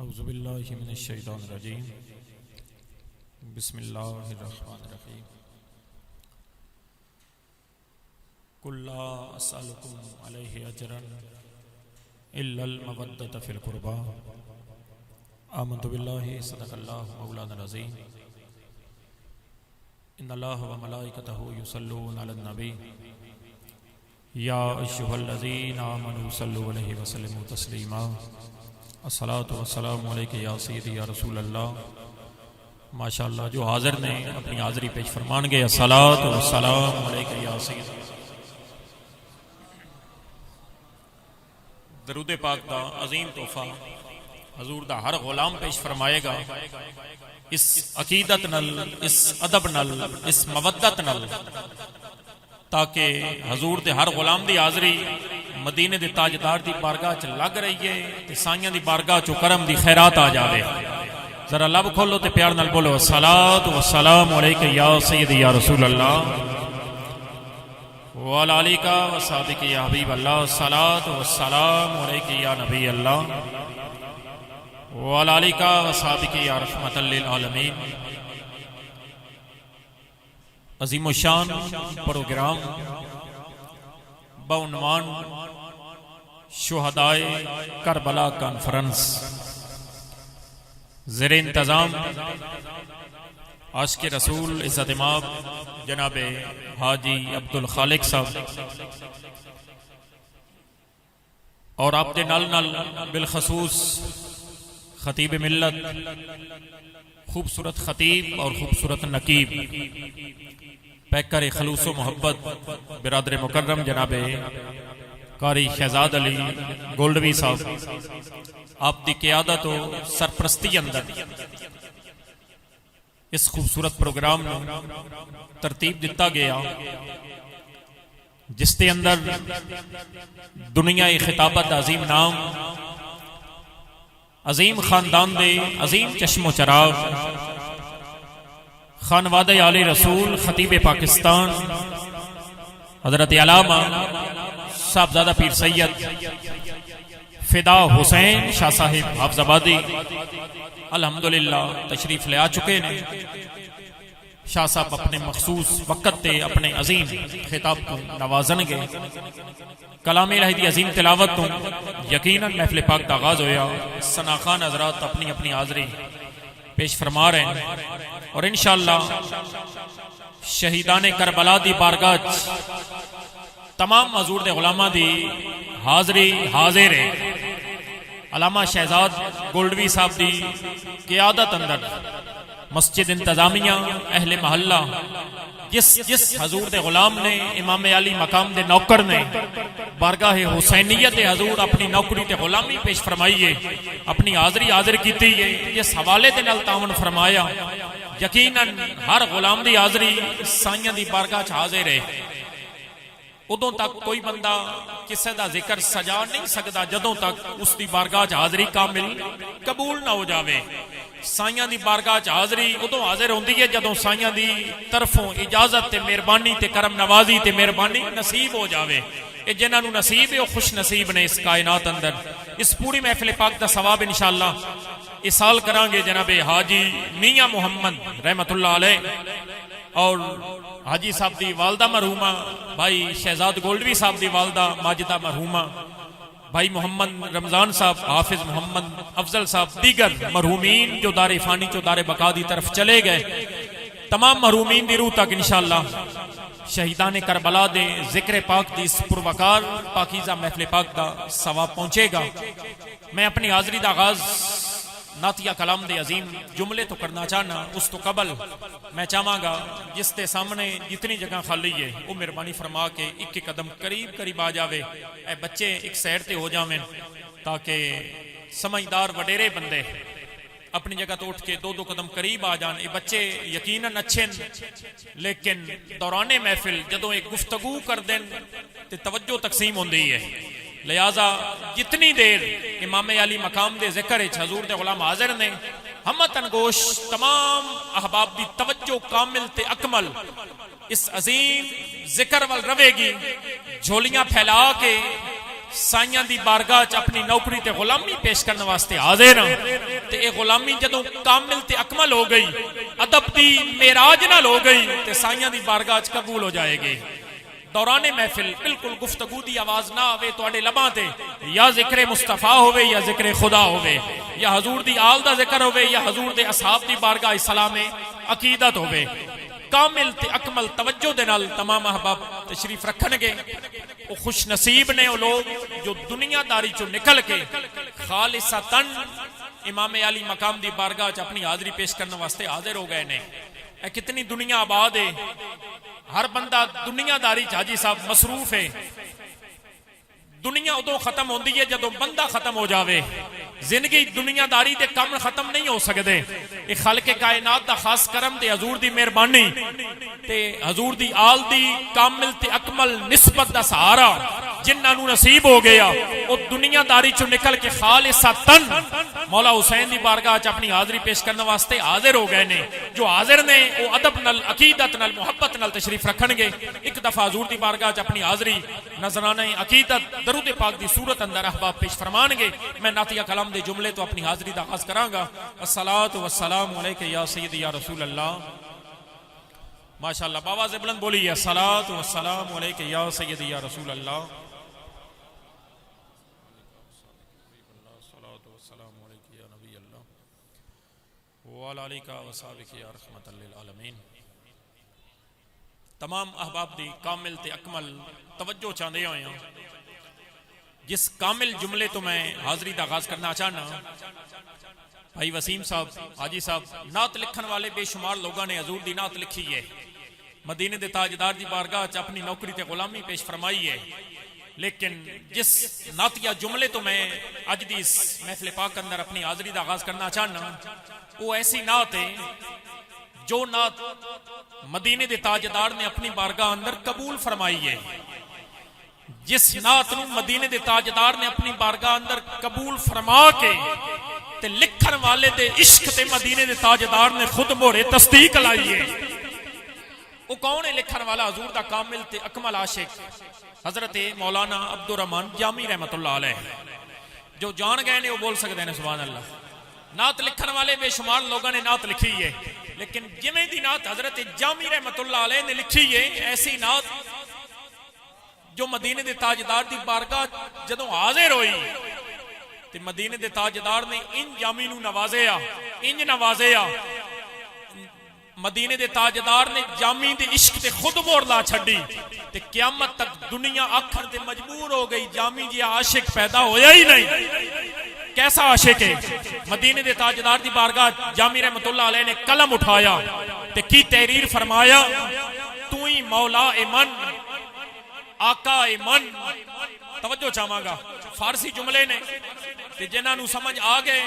اعوذ باللہ من الشیطان الرجیم بسم اللہ الرحمن الرحیم قل لا اسألکم علیہ اجرا الا المودۃ فی القربى آمنت باللہ صدق اللہ مولانا العظیم ان اللہ وملائکتہ یصلون علی النبی یا ایھا الذین آمنوا صلوا علیہ وسلموا تسلیما الصلاۃ والسلام علیک یا سیدی یا رسول اللہ۔ ماشاءاللہ جو حاضر نے اپنی حاضری پیش فرمان گے، الصلاۃ والسلام علیک یا سیدی۔ درود پاک دا عظیم تحفہ حضور دا ہر غلام پیش فرمائے گا، اس عقیدت نل، اس ادب نل، اس مودت نل، تاکہ حضور دے ہر غلام دی حاضری مدینے دے تاجدار دی بارگاہ چ لگ رہی ہے تے سائیاں دی بارگاہ چو کرم دی خیرات آ جاوے۔ ذرا لب کھولو تے پیار نال بولو الصلاۃ والسلام علیک یا سیدی یا رسول اللہ وعلی آلک وصحبک یا حبیب اللہ، الصلاۃ والسلام علیک یا نبی اللہ وعلی آلک وصحبک یا رحمۃ للعالمین۔ عظیم الشان پروگرام بعنوان شہدائے کربلا کانفرنس، زیر انتظام عاشق رسول عزت مآب جناب حاجی عبدالخالق صاحب، اور آپ دے نال نال بالخصوص خطیب ملت، خوبصورت خطیب اور خوبصورت نقیب، پیکر خلوص و محبت برادر مکرم جناب قاری شہزاد علی گولڈوی صاحب، آپ دی قیادت و سرپرستی اندر اس خوبصورت پروگرام میں ترتیب دتا گیا، جس کے اندر دنیا خطابت عظیم نام، عظیم خاندان دے عظیم چشم و چراغ، خانوادہ آل رسول، خطیب پاکستان حضرت علامہ صاحبزادہ پیر سید فدا حسین شاہ صاحب حافظ آبادی الحمدللہ تشریف لے آ چکے ہیں۔ شاہ صاحب اپنے مخصوص وقت تے اپنے عظیم خطاب کو نوازن گے، کلام الہی دی عظیم تلاوت تو یقیناً محفل پاک دا آغاز ہویا۔ ثنا خان حضرات اپنی اپنی حاضری پیش فرما رہے ہیں، اور انشاءاللہ شہیدان کربلا دی بارگاہ تمام حضور دے غلامہ دی حاضری حاضر ہے۔ علامہ شہزاد گولڈوی صاحب دی قیادت اندر مسجد انتظامیہ، اہل محلہ، جس حضور دے غلام نے، امام علی مقام دے نوکر نے بارگاہ حسینیت حضور اپنی نوکری تے غلامی پیش فرمائیے، اپنی حاضری حاضر کیتی ہے، جس حوالے دے نال تعاون فرمایا، یقیناً ہر غلام دی حاضری سائیاں دی بارگاہ چ حاضر ہے۔ ادوں تک کوئی بندہ کسے دا ذکر سجا نہیں سکتا جدوں تک اس دی بارگاہ چ حاضری کامل قبول نہ ہو جاوے۔ سائیاں دی بارگاہ چ حاضری ادوں حاضر ہوندی ہے جدوں سائیاں دی طرفوں اجازت تے مہربانی تے کرم نوازی تے مہربانی نصیب ہو جاوے۔ اے جنہاں نو نصیب ہے او خوش نصیب نے اس کائنات اندر۔ اس پوری محفل پاک دا ثواب انشاءاللہ اس سال کران گے جناب حاجی میاں محمد رحمت اللہ علیہ اور حاجی صاحب دی والدہ مرحومہ بھائی شہزاد گولڈوی صاحب دی والدہ ماجدہ مرحومہ، بھائی محمد رمضان صاحب، حافظ محمد افضل صاحب، دیگر مرحومین جو دار فانی جو دار بقا دی طرف چلے گئے، تمام مرحومین دی روح تک انشاءاللہ شہیدان کربلا دے ذکر پاک دی اس پروکار پاکیزہ محفل پاک دا ثواب پہنچے گا۔ میں اپنی حاضری دا آغاز نعتیہ کلام دے عظیم جملے تو کرنا چاہنا، اس تو قبل میں چاہاں گا جس دے سامنے جتنی جگہ خالی ہے وہ مہربانی فرما کے ایک قدم قریب آ جاوے، اے بچے ایک سائڈ تے ہو جاویں تاکہ سمجھدار وڈیرے بندے اپنی جگہ تو اٹھ کے دو قدم قریب آ جان۔ اے بچے یقیناً اچھے لیکن دوران محفل جدوں ایک گفتگو کر دیں تے توجہ تقسیم ہوندی ہے، لہذا جتنی دیر امام علی مقام دے ذکر حضور دے غلام حاضر نے، ہمتن گوش تمام احباب دی توجہ کامل تے اکمل اس عظیم ذکر وال روے گی، جھولیاں پھیلا کے سائیاں دی بارگاہ چ اپنی نوکری تے غلامی پیش کرنے واسطے حاضر ہاں تے اے غلامی جدوں کامل تے اکمل ہو گئی ادب دی معراج نال ہو گئی تے سائیاں دی بارگاہ چ قبول ہو جائے گی دوران محفل بالکل گفتگو دی آواز نہ آوے تواڈے لباں تے یا ذکر مصطفیٰ ہوے یا ذکر خدا ہوے یا حضور دی آل دا ذکر ہوے یا حضور دے اصحاب دی بارگاہ سلام عقیدت ہوے کامل تے اکمل توجہ دے نال تمام احباب تشریف رکھن گے وہ خوش نصیب نے وہ لوگ جو دنیا داری چو نکل کے خالصتاً امام علی مقام دی بارگاہ چ اپنی حاضری پیش کرنے واسطے حاضر ہو گئے نے اے کتنی دنیا آباد ہے ہر بندہ دنیا داری چ حاجی صاحب مصروف ہے دنیا ادو ختم ہوندی ہے جدو بندہ ختم ہو جاوے زندگی دنیا داری دے کم ختم نہیں ہو سکتے یہ خالق کائنات دا خاص کرم تے حضور دی مہربانی تے حضور دی آل دی کامل تے اکمل نسبت دا سہارا جنہاں نو نصیب ہو گیا او دنیا داری چو نکل کے خالصتاً مولا حسین دی بارگاہ چ اپنی حاضری پیش کرنے واسطے حاضر ہو گئے نے جو حاضر نے او ادب نال عقیدت نال محبت نال تشریف رکھن گے ایک دفعہ حضور دی بارگاہ چ اپنی حاضری نذرانہ عقیدت درود پاک دی صورت اندر احباب پیش فرمان گے میں نعتیہ کلام دے جملے تو اپنی حاضری دا آغاز کراں گا الصلاۃ والسلام علیک یا سیدی یا رسول اللہ ماشاءاللہ باواز بلند بولیے الصلاۃ والسلام علیک یا سیدی یا رسول اللہ تمام احباب دی کامل تے اکمل توجہ چاہتے ہوئے ہیں جس کامل جملے تو میں حاضری دا آغاز کرنا چاہنا بھائی وسیم صاحب حاجی صاحب نعت لکھن والے بے شمار لوگوں نے حضور دی نعت لکھی ہے مدینے دے تاجدار دی بارگاہ چ اپنی نوکری تے غلامی پیش فرمائی ہے لیکن جس نعتیہ جملے تو میں اج دی اس محفل پاک اندر اپنی حاضری دا آغاز کرنا چاہنا وہ ایسی نعت ہے جو نعت مدینے دے تاجدار نے اپنی بارگاہ اندر قبول فرمائی ہے جس نعت نو مدینے دے تاجدار نے اپنی بارگاہ اندر قبول فرما کے تے لکھن والے دے عشق تے مدینے دے تاجدار نے خود مورے تصدیق لائی ہے وہ کون ہے لکھن والا حضور دا کامل تے اکمل عاشق حضرت مولانا عبد الرحمن جامی رحمت اللہ علیہ جو جان گئے نے وہ بول سکتے ہیں سبحان اللہ نعت لکھن والے بے شمار لوگوں نے نعت لکھی ہے لیکن جمیں دی نعت حضرت جامی رحمت اللہ علیہ نے لکھی ہے ایسی نعت جو مدینے دے تاجدار دی بارگاہ جدوں حاضر ہوئی تے مدینے دے تاجدار نے ان جامی نو نوازیا انج نوازیا مدینے دے تاجدار نے جامی دے عشق تے خود مور لا چھڈی تے قیامت تک دنیا آکھن تے مجبور ہو گئی جامی جی عاشق پیدا ہویا ہی نہیں کیسا عاشق ہے مدینے دے تاجدار دی بارگاہ جامی رحمت اللہ علیہ نے قلم اٹھایا تے کی تحریر فرمایا تو ہی مولا من آقا من توجہ چاہواں گا فارسی جملے نے تے جنہاں نو سمجھ آ گئے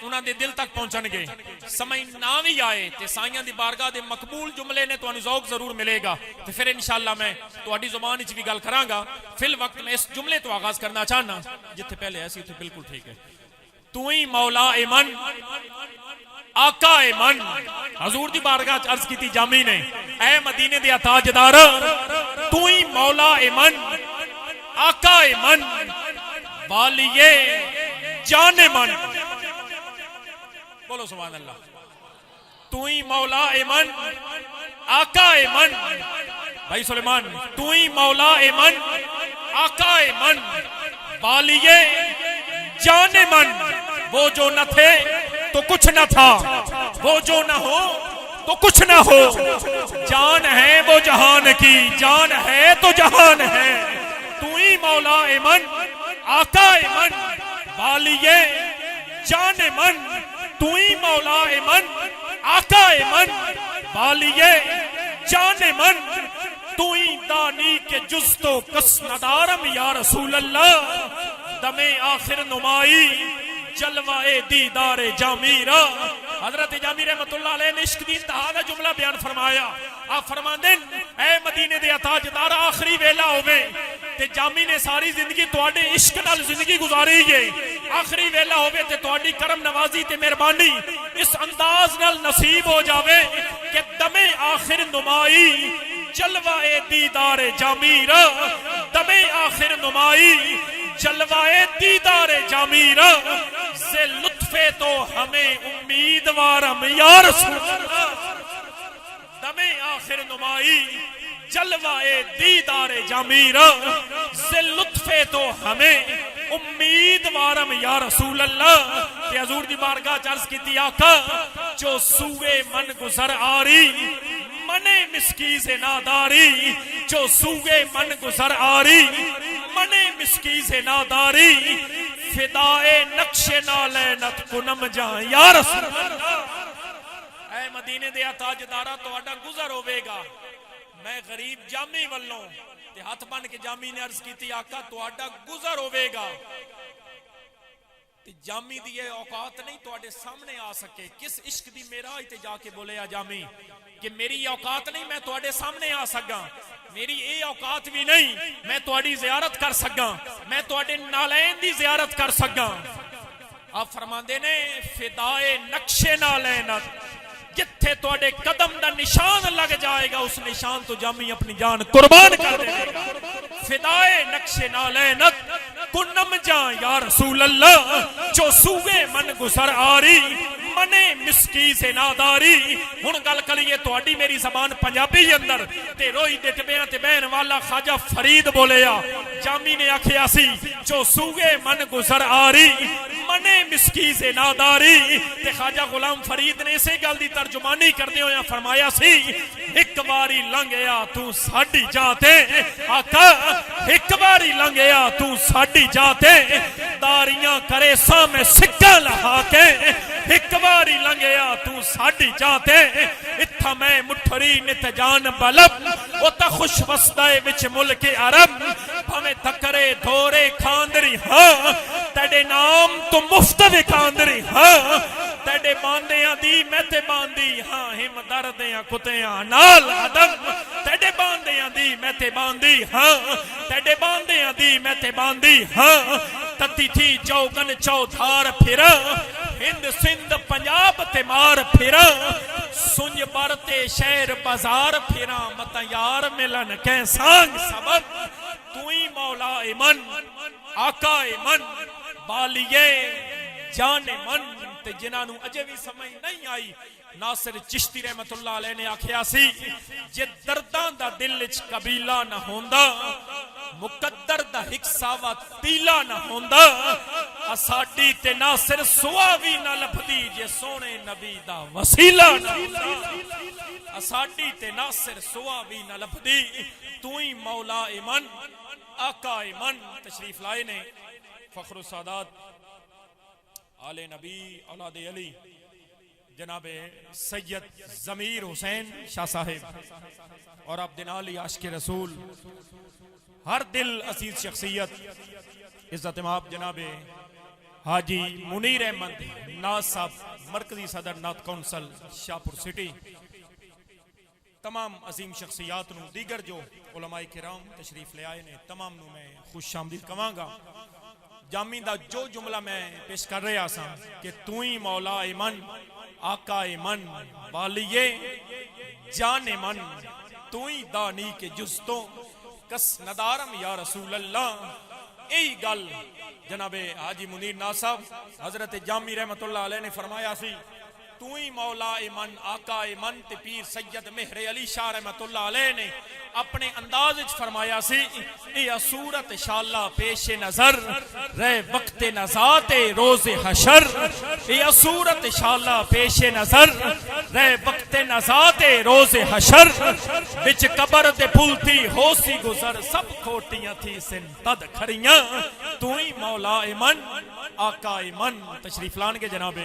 انہاں دے دل تک پہنچن گے سمجھ نہ بھی آئے تے سائیاں دی بارگاہ دے مقبول جملے نے تانوں ذوق ضرور ملے گا تے پھر انشاءاللہ میں تہاڈی زبان وچ بھی گل کراں گا فی الوقت میں اس جملے تو آغاز کرنا چاہنا جتھے پہلے ایسی تھے بالکل ٹھیک ہے تو ہی مولا من آقا من حضور دی بارگاہ عرض کیتی جامی نے اے مدینے دے تاجدار تو ہی مولا من آقا من والیے جان من بولو سبحان اللہ تو ہی مولا من آقا من بھائی سلیمان تو ہی مولا من آقا من والیے جان من وہ جو نہ تھے تو کچھ نہ تھا وہ جو نہ ہو تو کچھ نہ ہو جان ہے وہ جہان کی جان ہے تو جہان ہے تو ہی مولا من آقا من والیے جان من تو ہی مولا من آقا من والیے جان من تو ہی دانی کے جز تو کس ندارم یا رسول اللہ دم آخر نمائی جلوائے دیدار جامیرہ حضرت جامی رحمت اللہ علیہ نے عشق دی انتہا دا جملہ بیان فرمایا آپ فرماندے اے مدینے دے تاجدار آخری ویلا ہوئے تے جامی نے ساری زندگی تواڈے عشق نال زندگی گزاری ہے آخری ویلا ہوئے تے تواڈی کرم نوازی تے مہربانی اس انداز نال نصیب ہو جاوے کہ دم آخر نمائی جلوائے دیدار جامیرہ دمے آخر نمائی جلوائے دیدار جامیرہ سے لطف تو ہمیں امیدوارم یا رسول اللہ دمے آخر نمائی جلوائے دیدار جامیرہ سے لطف تو ہمیں امیدوارم یا رسول اللہ کہ حضور دی بارگاہ چرز کی تھی آقا جو سوئے من گزر آری منے مسکی سے ناداری جو سوئے من گزر آری منے مسکی سے ناداری فدائے نقش نالینت کنم جائیں یا رسول اللہ اے مدینے دیا تاجدارہ تو اڈا گزر ہوئے گا میں غریب جامی والوں تے ہاتھ بن کے جامی نے عرض کی تھی آقا تو اڈا گزر ہوئے گا تے جامی دیئے اوقات نہیں تو اڈے سامنے آ سکے کس عشق دی میرا تے جا کے بولے آ جامی کہ میری اوقات نہیں میں تو اڈے سامنے آ سکا میری اے اوقات بھی نہیں میں تو اڈی زیارت کر سکا میں تو اڈے نالین دی زیارت کر سکا آپ فرماندے نے فدائے نقش نالینت جتھے تو اڈے قدم دا نشان لگ جائے گا اس نشان تو جامی اپنی جان قربان کر دے گا فدائے نقش نالینت کنم جان یا رسول اللہ جو سوئے من گزر آری منے مسکی سے ناداری ہن گل کریے تہاڈی میری زبان پنجابی اندر تے روئی دے ٹبیاں تے بہن والا خواجہ فرید بولیا جامی نے آکھیا سی جو سوئے من گزر آری منے مسکی سے ناداری تے خواجہ غلام فرید نے اسے گل دی ترجمانی کردے ہویا فرمایا سی ایک باری لنگیا تو ساڈی جاتے آقا ایک باری لنگیا تو ساڈی جاتے داریاں کرے سامے سکہ لہا کے ایک باری لنگیا تو ساڈی جاتے اتھا میں مٹھری نت جان بلب اوتا خوش وسدائے وچ ملک عرب ہمیں تکرے دھورے کھاندری ہاں تیڑے نام تو مفت وکاندری ہاں تیڑے باندیاں دی میں تے باندی ہاں ہم دردیاں کتیاں نال عدم تیڑے باندیاں دی میں تے باندی ہاں تیڑے باندیاں دی میں تے باندی ہاں تتی تھی چوگن چودھار پھرا ہند سندھ پنجاب تے مار پھرا سنج برتے شہر بازار پھرا متا یار ملن کے سانگ سبب توئی مولا من آقا من بالیے جان من تے جنانو اجے بھی سمجھ نہیں آئی ناصر چشتی رحمت اللہ علیہ نے آکھیا سی جے درداں دا دل وچ قبیلہ نہ ہوندا مقدر دا ہک ساوا تیلا نہ ہوندا اساڈی تے ناصر سواوی نہ لبھدی جے سونے نبی دا وسیلہ نہ ہوندا اساڈی تے ناصر سواوی نہ لبھدی توئی مولا من آقا من تشریف لائے نے فخر السادات آل نبی اولاد علی جناب سید ضمیر حسین شاہ صاحب اور عبد علی عاشق رسول ہر دل عزیز شخصیت عزت مآب جناب حاجی منیر احمد ناز صاحب مرکزی صدر نعت کونسل شاہپور سٹی تمام عظیم شخصیات نو دیگر جو علماء کرام تشریف لے آئے نے تمام نو میں خوش آمدید کہاں گا جامی دا جو جملہ میں پیش کر رہا سا کہ توئی مولا من آقا من والیے جان من توئی دانی کے جزتوں کس ندارم یا رسول اللہ ای گل جناب حاجی منیر ناز صاحب حضرت جامی رحمت اللہ علیہ نے فرمایا سی توئی مولا من آقا من تے پیر سید مہر علی شاہ رحمت اللہ علیہ نے اپنے انداز وچ فرمایا سی اے صورت انشاءاللہ پیش نظر رہ وقت نزات روز حشر اے صورت انشاءاللہ پیش نظر رہ وقت نزات روز حشر وچ قبر تے پھلتی ہو سی گزر سب کھوٹیاں تھی سن تد کھڑیاں توئی مولا من آقا من تشریف لان کے جناب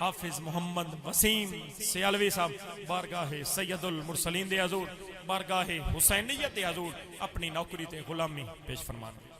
حافظ محمد وسیم سیالوی صاحب بارگاہ سید المرسلین دے حضور بارگاہ حسینیت دے حضور اپنی نوکری تے غلامی پیش فرمانا